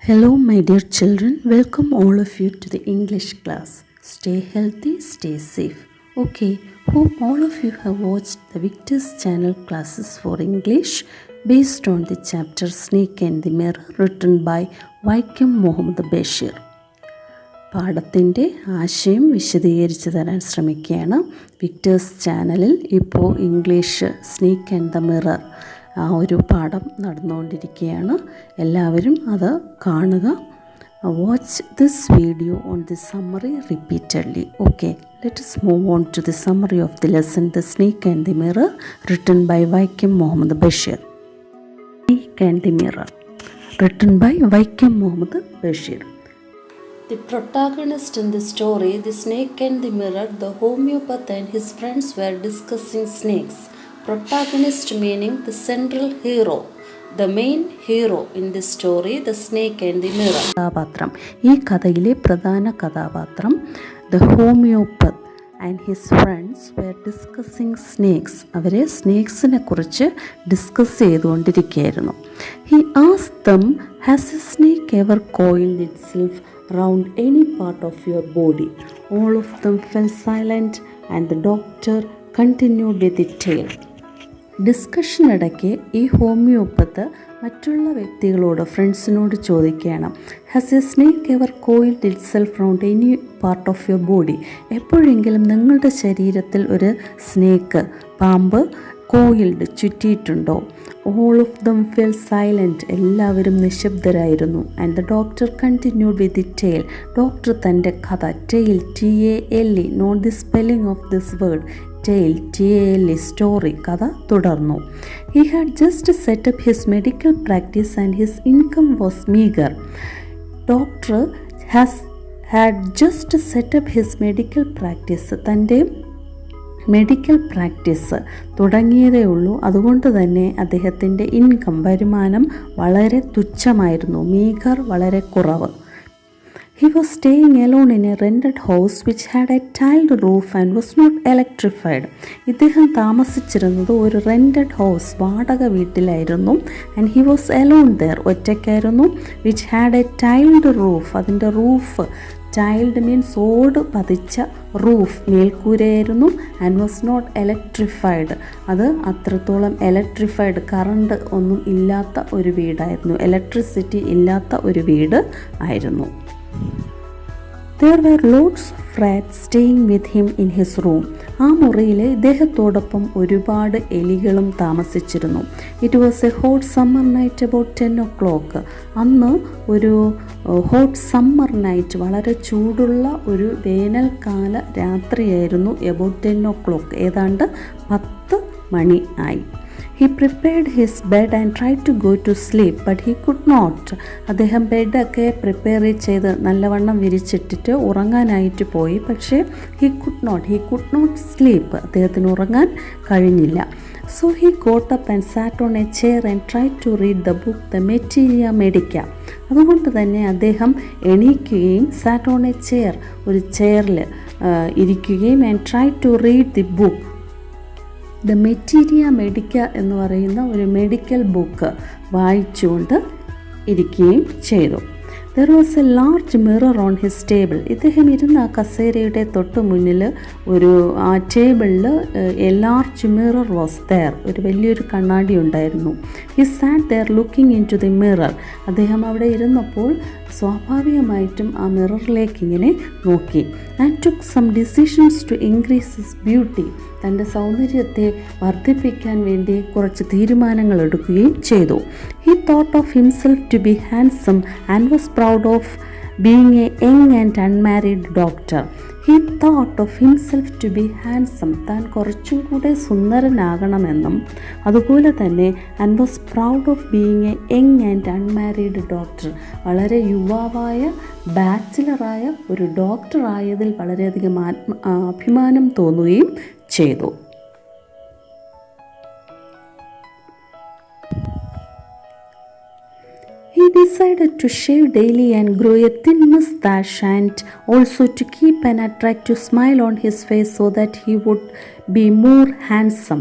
Hello, my dear children. Welcome all of you to the English class. Stay healthy, stay safe. Okay, hope all of you have watched the Victor's channel classes for English based on the chapter Snake and the Mirror written by vaikkom Muhammad Basheer. പാഠത്തിൻ്റെ ആശയം വിശദീകരിച്ച് തരാൻ ശ്രമിക്കുകയാണ്. വിക്ടേഴ്സ് ചാനലിൽ ഇപ്പോൾ English snake and the mirror ആ ഒരു പാഠം നടന്നുകൊണ്ടിരിക്കുകയാണ്. എല്ലാവരും അത് കാണുക. Watch this video on the summary repeatedly. Okay, let us move on to the summary of the lesson the snake and the mirror written by vaikkom Muhammad Basheer. Snake and the mirror written by vaikkom Muhammad Basheer. The protagonist in the story, The Snake and the Mirror, the homeopath and his friends were discussing snakes. Protagonist meaning the central hero, the main hero in the story, The Snake and the Mirror. കഥാപാത്രം, ഈ കഥയിലെ പ്രധാന കഥാപാത്രം the homeopath and his friends were discussing snakes. അവരെ സ്നേക്സിനെ കുറിച്ച് discuss ചെയ്തുകൊണ്ടിരിക്കുകയായിരുന്നു. He asked them, has a snake ever coiled itself around any part of your body? All of them fell silent and the doctor continued with the tale. ഡിസ്കഷനിടയ്ക്ക് ഈ homeopath മറ്റുള്ള വ്യക്തികളോട് ഫ്രണ്ട്സിനോട് ചോദിക്കുകയാണ്, has a snake ever coiled itself round any part of your body? എപ്പോഴെങ്കിലും നിങ്ങളുടെ ശരീരത്തിൽ ഒരു സ്നേക്ക്, പാമ്പ് കോയിൽഡ് ചുറ്റിയിട്ടുണ്ടോ? All of them fell silent, എല്ലാവരും നിശബ്ദരായിരുന്നു. And the doctor continued with the tale, doctor തൻ്റെ കഥ, tale TALE, note the spelling of this word, tale TALE, story, കഥ തുടർന്നു. He had just set up his medical practice and his income was meagre. Doctor had just set up his medical practice, തൻ്റെ medical practice തുടങ്ങിയതേ ഉള്ളൂ. അതുകൊണ്ട് തന്നെ അദ്ദേഹത്തിൻ്റെ income, വരുമാനം വളരെ തുച്ഛമായിരുന്നു. Meagre, വളരെ കുറവ്. He was staying alone in a rented house which had a tiled roof and was not electrified. ഇദ്ദേഹം താമസിച്ചിരുന്നത് ഒരു റെൻറ്റഡ് ഹൗസ്, വാടക വീട്ടിലായിരുന്നു. And he was alone there, ഒറ്റയ്ക്കായിരുന്നു. Which had a tiled roof, അതിൻ്റെ റൂഫ്, ടൈൽഡ് മീൻസ് ഓട് പതിച്ച roof, മേൽക്കൂരയായിരുന്നു. ആൻഡ് വാസ് നോട്ട് ഇലക്ട്രിഫൈഡ്, അത് അത്രത്തോളം ഇലക്ട്രിഫൈഡ്, കറണ്ട് ഒന്നും ഇല്ലാത്ത ഒരു വീടായിരുന്നു, ഇലക്ട്രിസിറ്റി ഇല്ലാത്ത ഒരു വീട് ആയിരുന്നു. There were lots of rats staying with him in his room. ആ മുറിയിൽ ഇദ്ദേഹത്തോടൊപ്പം ഒരുപാട് എലികളും താമസിച്ചിരുന്നു. It was A hot summer night about 10 o'clock. അന്ന് ഒരു ഹോട്ട് സമ്മർ നൈറ്റ്, വളരെ ചൂടുള്ള ഒരു വേനൽക്കാല രാത്രിയായിരുന്നു. എബൌട്ട് 10 o'clock, ഏതാണ്ട് 10 മണി ആയി. He prepared his bed and tried to go to sleep, but he could not. അദ്ദേഹം ബെഡൊക്കെ പ്രിപ്പയർ ചെയ്ത് നല്ലവണ്ണം വിരിച്ചിട്ടിട്ട് ഉറങ്ങാനായിട്ട് പോയി. പക്ഷേ he could not sleep. അദ്ദേഹത്തിന് ഉറങ്ങാൻ കഴിഞ്ഞില്ല. So he got up and sat on a chair and tried to read the book, The Materia Medica. അതുകൊണ്ട് തന്നെ അദ്ദേഹം എണീക്കുകയും sat on a chair, ഒരു ചെയറിൽ ഇരിക്കുകയും and tried to read the book, the materia medica എന്ന് പറയുന്ന ഒരു medical book വായിച്ചുകൊണ്ട് ഇരിക്കുകയും ചെയ്തു. There was a large mirror on his table. ഇദ്ദേഹം ഇരുന്ന ആ കസേരയുടെ തൊട്ട് മുന്നിൽ ഒരു ആ ടേബിളിൽ a large mirror was there, ഒരു വലിയൊരു കണ്ണാടി ഉണ്ടായിരുന്നു. He sat there looking into the mirror. അദ്ദേഹം അവിടെ ഇരുന്നപ്പോൾ സ്വാഭാവികമായിട്ടും ആ മിററിലേക്ക് ഇങ്ങനെ നോക്കി. And took some decisions to increase his beauty. തൻ്റെ സൗന്ദര്യത്തെ വർദ്ധിപ്പിക്കാൻ വേണ്ടി കുറച്ച് തീരുമാനങ്ങൾ എടുക്കുകയും ചെയ്തു. He thought of himself to be handsome and was proud of being a young and unmarried doctor. He thought of himself to be handsome, താൻ കുറച്ചും കൂടെ സുന്ദരനാകണമെന്നും, അതുപോലെ തന്നെ and was proud of being a young and unmarried doctor, വളരെ യുവാവായ ബാച്ചിലറായ ഒരു doctor ആയതിൽ വളരെയധികം അഭിമാനം തോന്നുകയും ചെയ്തു. He decided to shave daily and grow a thin mustache and also to keep an attractive smile on his face so that he would be more handsome.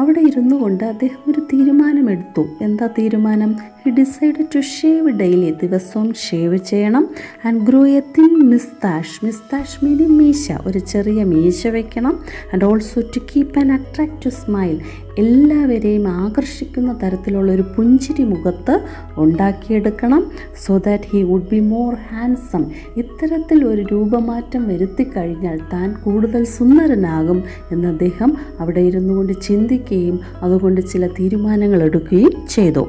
അവിടെ ഇരുന്നു കൊണ്ട് അദ്ദേഹം ഒരു തീരുമാനമെടുത്തു. എന്താ തീരുമാനം? He decide to shave daily, ദിവസവും shave ചെയ്യണം. And grow a thin moustache, moustache meaning മീശ, ഒരു ചെറിയ മീശ വയ്ക്കണം. And also to keep an attractive smile, എല്ലാവരെയും ആകർഷിക്കുന്ന തരത്തിലുള്ള ഒരു പുഞ്ചിരി മുഖത്ത് ഉണ്ടാക്കിയെടുക്കണം. So that he would be more handsome. ഇത്തരത്തിൽ ഒരു രൂപമാറ്റം വരുത്തി കഴിഞ്ഞാൽ താൻ കൂടുതൽ സുന്ദരനാകും എന്ന് അദ്ദേഹം അവിടെ ഇരുന്നു കൊണ്ട് ചിന്തിക്കുകയും അതുകൊണ്ട് ചില തീരുമാനങ്ങൾ എടുക്കുകയും ചെയ്തു.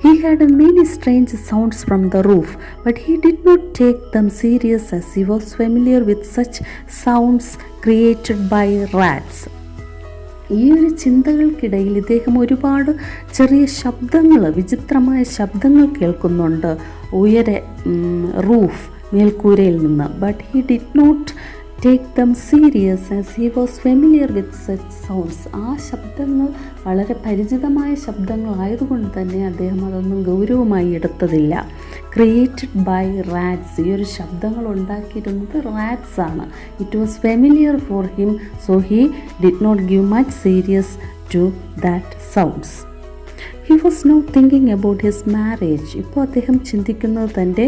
He had many strange sounds from the roof but he did not take them serious as he was familiar with such sounds created by rats. ഈ ഒരു ചിന്തകൾക്കിടയിൽ ഇദ്ദേഹം ഒരുപാട് ചെറിയ ശബ്ദങ്ങൾ, വിചിത്രമായ ശബ്ദങ്ങൾ കേൾക്കുന്നുണ്ട് ഉയരെ റൂഫ്, മേൽക്കൂരയിൽ നിന്ന്. But he did not take them serious as he was familiar with such sounds. ആ ശബ്ദങ്ങൾ വളരെ പരിചിതമായ ശബ്ദങ്ങളായതുകൊണ്ട് തന്നെ അദ്ദേഹം അതൊന്നും ഗൗരവമായി എടുത്തതില്ല. ക്രിയേറ്റഡ് ബൈ റാറ്റ്സ്, ഈ ഒരു ശബ്ദങ്ങൾ ഉണ്ടാക്കിയിരുന്നത് റാറ്റ്സ് ആണ്. It was familiar for him, so he did not give much serious to that sounds. He was now thinking about his marriage. ഇപ്പോൾ അദ്ദേഹം ചിന്തിക്കുന്നത് തൻ്റെ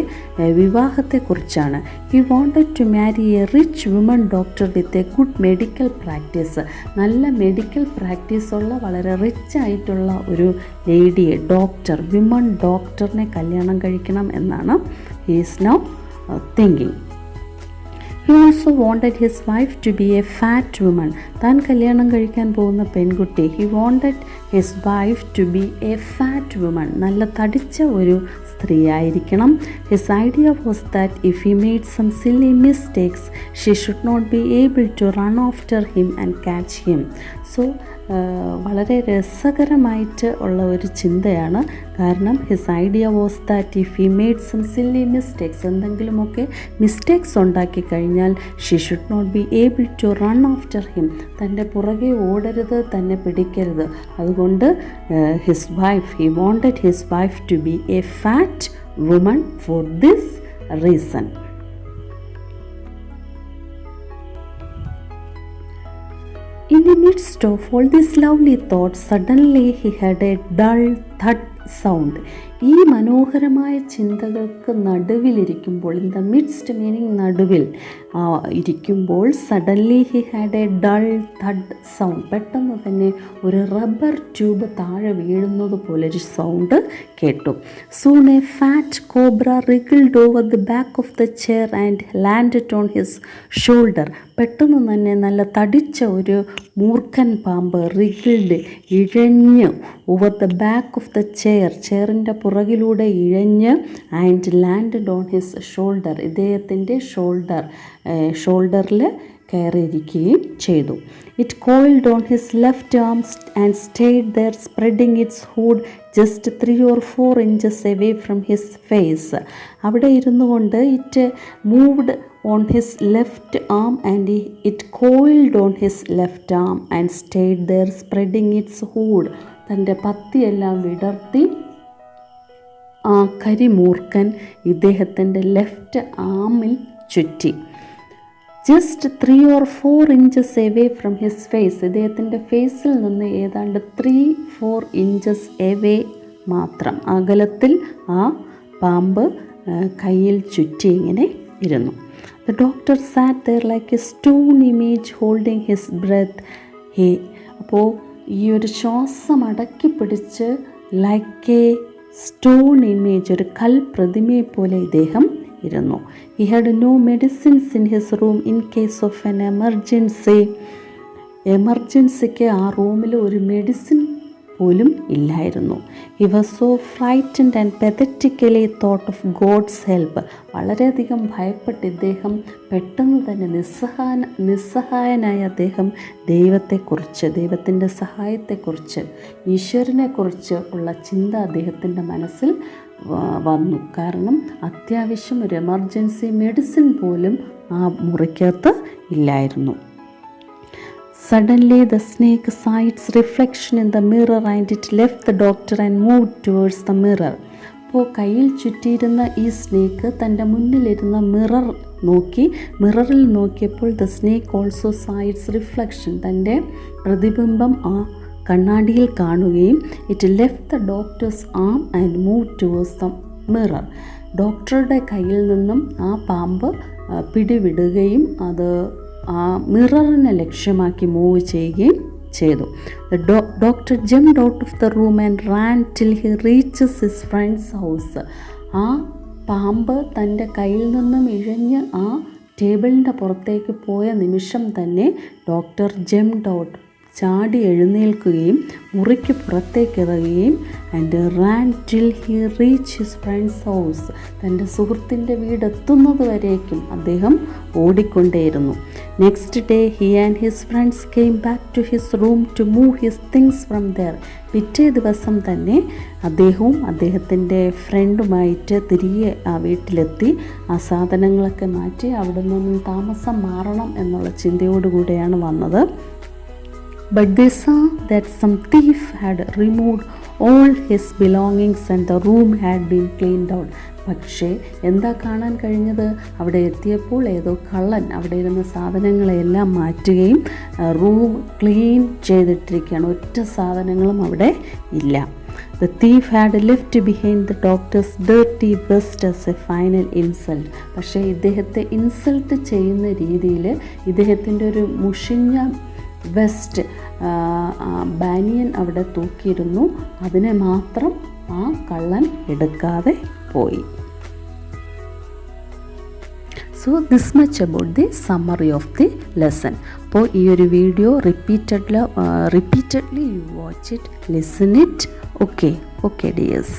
വിവാഹത്തെക്കുറിച്ചാണ്. He wanted to marry a rich woman doctor with a good medical practice. നല്ല medical പ്രാക്ടീസുള്ള വളരെ rich ആയിട്ടുള്ള ഒരു ലേഡിയെ, ഡോക്ടർ, വിമൺ ഡോക്ടറിനെ കല്യാണം കഴിക്കണം എന്നാണ് he is now thinking. He also wanted his wife to be a fat woman. താൻ കല്യാണം കഴിക്കാൻ പോകുന്ന പെൺകുട്ടി, he wanted his wife to be a fat woman, നല്ല തടിച്ച ഒരു സ്ത്രീ ആയിരിക്കണം. His idea was that if he made some silly mistakes, she should not be able to run after him and catch him. So വളരെ രസകരമായിട്ട് ഉള്ള ഒരു ചിന്തയാണ്. കാരണം his idea was that if he made some silly mistakes, എന്തെങ്കിലുമൊക്കെ mistakes ഉണ്ടാക്കി കഴിഞ്ഞാൽ she should not be able to run after him, തൻ്റെ പുറകെ ഓടരുത്, തന്നെ പിടിക്കരുത്. അതുകൊണ്ട് he wanted his wife to be a fat woman for this reason. In the midst of all these lovely thoughts, suddenly he heard a dull thud sound. ഈ മനോഹരമായ ചിന്തകൾക്ക് നടുവിലിരിക്കുമ്പോൾ, in the midst meaning നടുവിൽ ഇരിക്കുമ്പോൾ, suddenly he had A dull thud sound. പെട്ടെന്ന് തന്നെ ഒരു rubber tube താഴെ വീഴുന്നത് പോലെ ഒരു സൗണ്ട് കേട്ടു. Soon a fat cobra wriggled over the back of the chair and landed on his shoulder. പെട്ടെന്ന് തന്നെ നല്ല തടിച്ച ഒരു മൂർഖൻ പാമ്പ്, റിഗിൾഡ്, ഇഴഞ്ഞ്, over the back of the ചെയറിൻ്റെ പുറകിലൂടെ ഇഴഞ്ഞ്, and landed on his shoulder, ഇദ്ദേഹത്തിൻ്റെ ഷോൾഡറിൽ കയറിയിരിക്കുകയും ചെയ്തു. It coiled on his left arm and stayed there spreading its hood just 3 or 4 inches away from his face. അവിടെ ഇരുന്നു കൊണ്ട് it moved on his left arm and it coiled on his left arm and stayed there spreading its hood. തൻ്റെ പത്തിയെല്ലാം വിടർത്തി ആ കരിമൂർഖൻ ഇദ്ദേഹത്തിൻ്റെ left ആമിൽ ചുറ്റി. Just 3 or 4 inches away from his face, ഇദ്ദേഹത്തിൻ്റെ ഫേസിൽ നിന്ന് ഏതാണ്ട് 3-4 inches away മാത്രം അകലത്തിൽ ആ പാമ്പ് കയ്യിൽ ചുറ്റി ഇങ്ങനെ ഇരുന്നു. The doctor sat there like a stone image holding his breath. അപ്പോൾ ഈ ഒരു ശ്വാസം അടക്കി പിടിച്ച് ലൈക്ക് എ സ്റ്റോൺ ഇമേജ്, ഒരു കൽപ്രതിമയെ പോലെ ഇദ്ദേഹം ഇരുന്നു. He had no medicines in his room in case of an emergency. എമർജൻസിക്ക് ആ റൂമിൽ ഒരു മെഡിസിൻ പോലും ഇല്ലായിരുന്നു. He was so frightened and pathetically thought of God's help. വളരെയധികം ഭയപ്പെട്ട് ഇദ്ദേഹം പെട്ടെന്ന് തന്നെ നിസ്സഹായനായ അദ്ദേഹം ദൈവത്തെക്കുറിച്ച്, ദൈവത്തിൻ്റെ സഹായത്തെക്കുറിച്ച്, ഈശ്വരനെക്കുറിച്ച് ഉള്ള ചിന്ത അദ്ദേഹത്തിൻ്റെ മനസ്സിൽ വന്നു. കാരണം അത്യാവശ്യം ഒരു എമർജൻസി മെഡിസിൻ പോലും ആ മുറിക്കകത്ത് ഇല്ലായിരുന്നു. Suddenly the snake saw its reflection in the mirror and it left the doctor and moved towards the mirror. അപ്പോൾ കയ്യിൽ ചുറ്റിയിരുന്ന ഈ സ്നേക്ക് തൻ്റെ മുന്നിലിരുന്ന മിറർ നോക്കി. മിററിൽ നോക്കിയപ്പോൾ the snake also saw its reflection, തൻ്റെ പ്രതിബിംബം ആ കണ്ണാടിയിൽ കാണുകയും it left the doctor's arm and move towards the mirror. ഡോക്ടറുടെ കയ്യിൽ നിന്നും ആ പാമ്പ് പിടിവിടുകയും അത് ആ മിററിനെ ലക്ഷ്യമാക്കി മൂവ് ചെയ്യുകയും ചെയ്തു. The doctor jumped out of the room and ran till he reaches his friend's house. ആ പാമ്പ് തൻ്റെ കയ്യിൽ നിന്നും ഇഴഞ്ഞ് ആ ടേബിളിൻ്റെ പുറത്തേക്ക് പോയ നിമിഷം തന്നെ ഡോക്ടർ ജംപ്ഡ് ഔട്ട്, ചാടി എഴുന്നേൽക്കുകയും മുറിക്ക് പുറത്തേക്ക് ഇറങ്ങുകയും and ran till he reach his friend's house. തൻ്റെ സുഹൃത്തിൻ്റെ വീടെത്തുന്നത് വരേക്കും അദ്ദേഹം ഓടിക്കൊണ്ടേയിരുന്നു. Next day he and his friends came back to his room to move his things from there. പിറ്റേ ദിവസം തന്നെ അദ്ദേഹവും അദ്ദേഹത്തിൻ്റെ ഫ്രണ്ടുമായിട്ട് തിരികെ ആ വീട്ടിലെത്തി ആ സാധനങ്ങളൊക്കെ മാറ്റി അവിടെ നിന്നും താമസം മാറണം എന്നുള്ള ചിന്തയോടുകൂടെയാണ് വന്നത്. But they saw that some thief had removed all his belongings and the room had been cleaned out. പക്ഷേ എന്താ കാണാൻ കഴിഞ്ഞത്? അവിടെ എത്തിയപ്പോൾ ഏതോ കള്ളൻ അവിടെ ഇരുന്ന സാധനങ്ങളെല്ലാം മാറ്റുകയും റൂം ക്ലീൻ ചെയ്തിട്ടിരിക്കുകയാണ്. ഒറ്റ സാധനങ്ങളും അവിടെ ഇല്ല. The thief had left behind the doctor's dirty vest as a final insult. പക്ഷേ ഇദ്ദേഹത്തെ ഇൻസൾട്ട് ചെയ്യുന്ന രീതിയിൽ ഇദ്ദേഹത്തിൻ്റെ ഒരു മുഷിഞ്ഞ വെസ്റ്റ് ബാനിയൻ അവിടെ തൂക്കിയിരുന്നു. അതിനെ മാത്രം ആ കള്ളൻ എടുക്കാതെ പോയി. So this much about the summary of the lesson. അപ്പോൾ ഈ ഒരു video repeatedly you watch it, listen it. Okay dears.